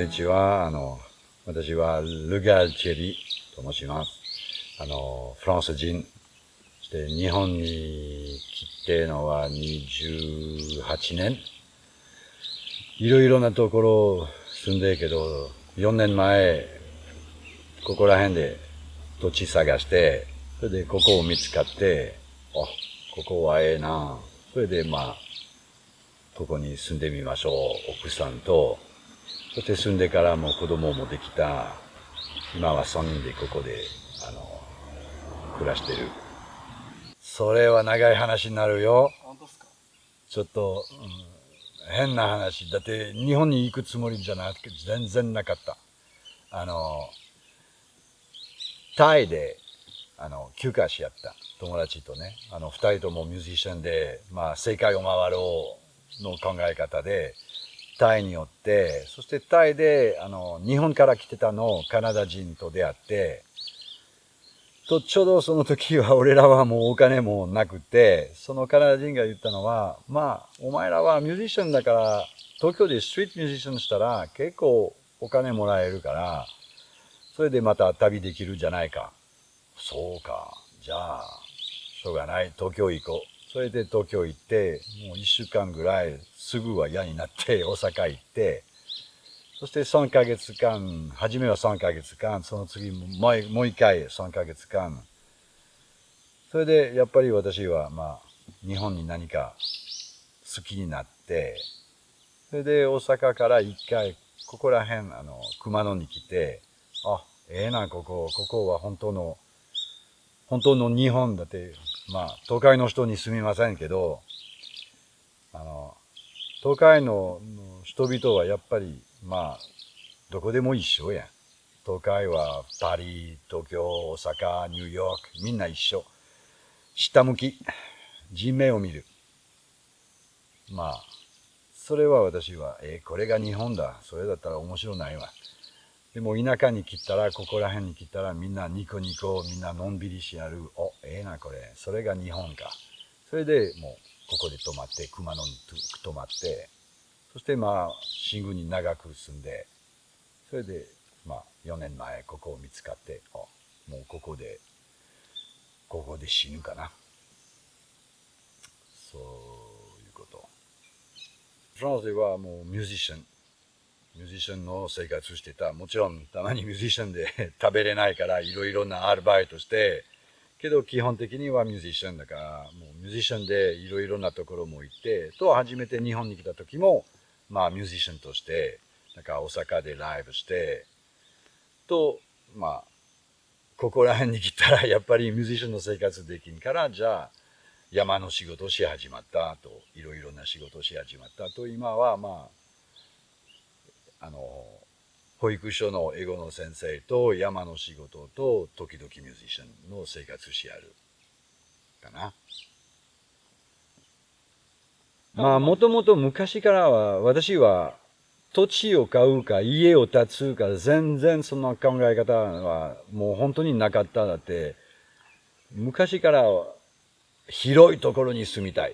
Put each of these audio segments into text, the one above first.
んにちは。私はルガルチェリと申します。フランス人。そして日本に来てのは28年。いろいろなところ住んでるけど、4年前、ここら辺で土地探して、それでここを見つかって、ここはええな。それでここに住んでみましょう。奥さんと。そして住んでからも子供もできた。今は3人でここで、暮らしてる。それは長い話になるよ。本当ですか？ちょっと、変な話。だって日本に行くつもりじゃなくて全然なかった。タイで、休暇しやった。友達とね。二人ともミュージシャンで、世界を回ろうの考え方で、タイによって、そしてタイで、日本から来てたのカナダ人と出会って、ちょうどその時は俺らはもうお金もなくて、そのカナダ人が言ったのは、お前らはミュージシャンだから、東京でストリートミュージシャンしたら結構お金もらえるから、それでまた旅できるじゃないか。そうか。じゃあ、しょうがない。東京行こう。それで東京行って、もう1週間ぐらいすぐは嫌になって大阪行って、そして3ヶ月間、初めは3ヶ月間、その次もう一回3ヶ月間。それでやっぱり私は日本に何か好きになって、それで大阪から一回ここら辺、熊野に来て、ええな、ここは本当の日本だって、都会の人にすみませんけど、都会の人々はやっぱり、どこでも一緒やん。都会はパリ、東京、大阪、ニューヨーク、みんな一緒。下向き、人目を見る。それは私は、これが日本だ。それだったら面白ないわ。でも田舎に来たら、ここら辺に来たらみんなニコニコ、みんなのんびりしやる。ええなこれ。それが日本か。それでもう、ここで泊まって、熊野に泊まって、そして新宮に長く住んで、それで4年前ここを見つかって、もうここで死ぬかな。そういうこと。フランスではもうミュージシャンの生活してた。もちろんたまにミュージシャンで食べれないからいろいろなアルバイトして、けど基本的にはミュージシャンだから、もうミュージシャンでいろいろなところも行って、初めて日本に来た時も、ミュージシャンとして、大阪でライブして、ここら辺に来たらやっぱりミュージシャンの生活できんから、じゃあ山の仕事をし始まったと、いろいろな仕事をし始まったと、今は保育所の英語の先生と山の仕事と時々ミュージシャンの生活しやるかな。もともと昔からは私は土地を買うか家を建つか全然その考え方はもう本当になかった。だって昔から広いところに住みたい。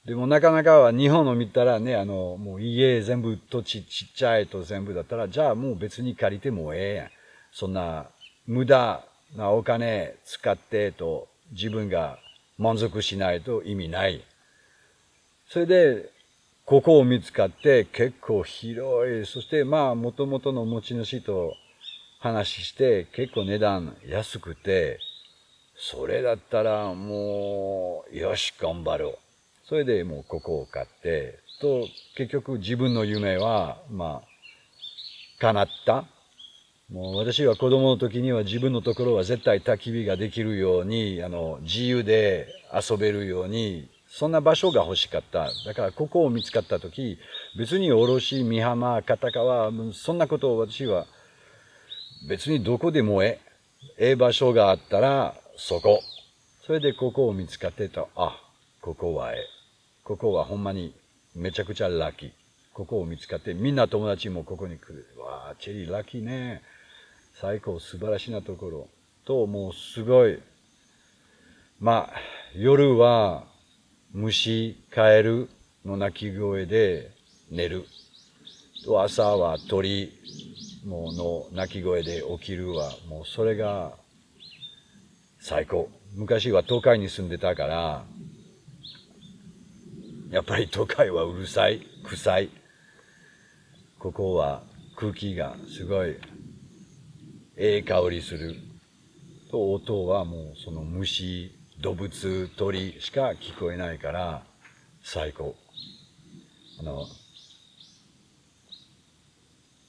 でもなかなかは日本を見たらね、もう家全部土地ちっちゃいと全部だったら、じゃあもう別に借りてもええやん。そんな無駄なお金使ってと自分が満足しないと意味ない。それで、ここを見つかって結構広い。そして元々の持ち主と話して結構値段安くて、それだったらもう、よし、頑張ろう。それでもうここを買って、結局自分の夢は、叶った。もう私は子供の時には自分のところは絶対焚き火ができるように、自由で遊べるように、そんな場所が欲しかった。だからここを見つかった時、別に卸、美浜、片川、そんなことを私は別にどこでもええ場所があったらそこ。それでここを見つかってた。ここはここはほんまにめちゃくちゃラッキー。ここを見つかってみんな友達もここに来る。わあ、チェリーラッキーね。最高素晴らしいなところ。もうすごい。夜は虫、カエルの鳴き声で寝る。と朝は鳥もの鳴き声で起きるわ。もうそれが最高。昔は都会に住んでたから、やっぱり都会はうるさい、臭い。ここは空気がすごい香りする。と音はもうその虫、動物、鳥しか聞こえないから最高。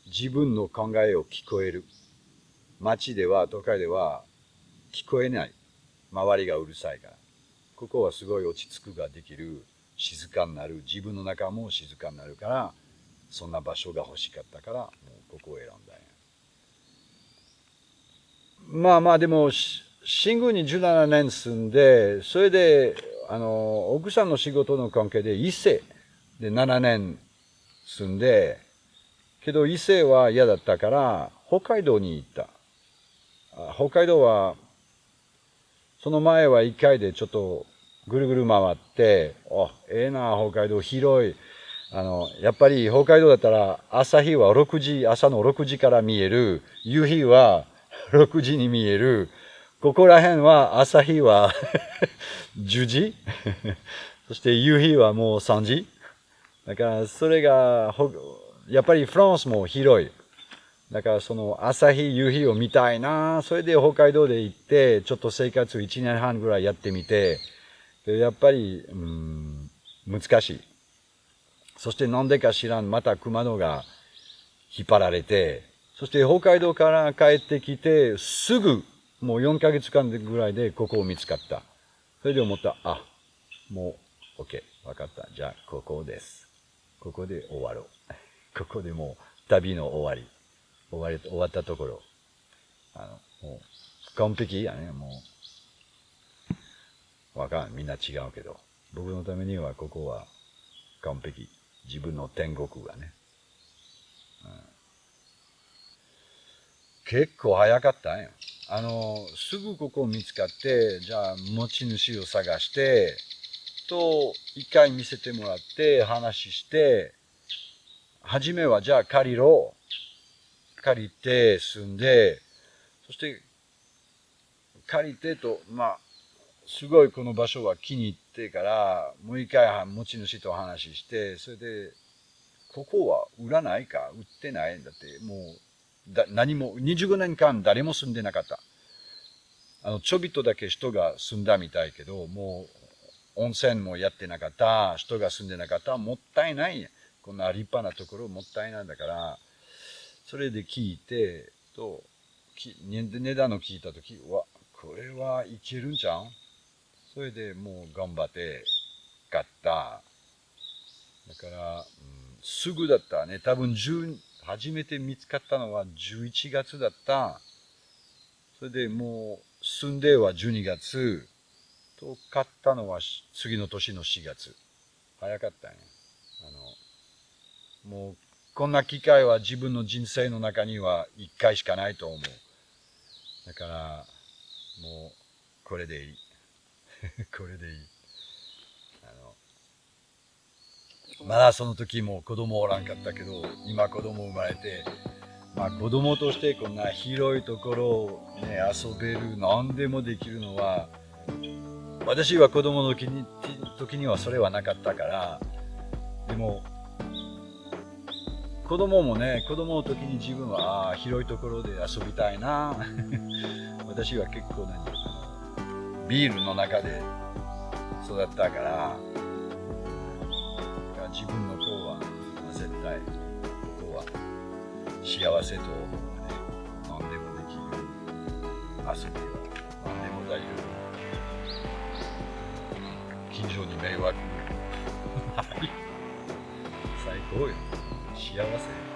自分の考えを聞こえる。街では、都会では聞こえない。周りがうるさいから。ここはすごい落ち着くができる。静かになる。自分の中も静かになるから、そんな場所が欲しかったから、もうここを選んだんや。まあまあでも、新宮に17年住んで、それで、奥さんの仕事の関係で伊勢で7年住んで、けど伊勢は嫌だったから北海道に行った。北海道は、その前は1回でちょっとぐるぐる回って、ええな、北海道広い。やっぱり北海道だったら朝日は朝の6時から見える。夕日は6時に見える。ここら辺は朝日は10時そして夕日はもう3時。だからそれが、やっぱりフランスも広い。だからその朝日、夕日を見たいな。それで北海道で行って、ちょっと生活1年半ぐらいやってみて、やっぱり、難しい。そしてなんでか知らん、また熊野が引っ張られて、そして北海道から帰ってきて、すぐ、もう4ヶ月間ぐらいでここを見つかった。それで思った、もう、OK、わかった。じゃあ、ここです。ここで終わろう。ここでもう、旅の終わり。終わったところ。もう、完璧やね、もう。わかん、みんな違うけど。僕のためにはここは完璧。自分の天国がね。結構早かったんよ。すぐここ見つかって、じゃあ持ち主を探して、一回見せてもらって、話して、初めはじゃあ借りて住んで、そして借りてと、すごいこの場所は気に入ってから、もう一回持ち主と話して、それで、ここは売らないか売ってないんだって、もう、何も、25年間誰も住んでなかった。ちょびっとだけ人が住んだみたいけど、もう、温泉もやってなかった、人が住んでなかった、もったいない。こんな立派なところもったいないんだから、それで聞いて、値段を聞いたとき、これはいけるんじゃん。それでもう頑張って買った。だから、すぐだったね。多分初めて見つかったのは11月だった。それでもう住んでは12月と買ったのは次の年の4月。早かったね。もうこんな機会は自分の人生の中には1回しかないと思う。だから、もうこれでいい。これでいい。まだその時も子供おらんかったけど、今子供生まれて、子供としてこんな広いところをね、遊べる、何でもできるのは、私は子供の時にはそれはなかったから、でも、子供もね、子供の時に自分は、広いところで遊びたいな。私は結構ビールの中で育ったから、自分の子は絶対ここは幸せと思うね。何でもできる遊びは何でも大丈夫。近所に迷惑はい最高よ幸せ。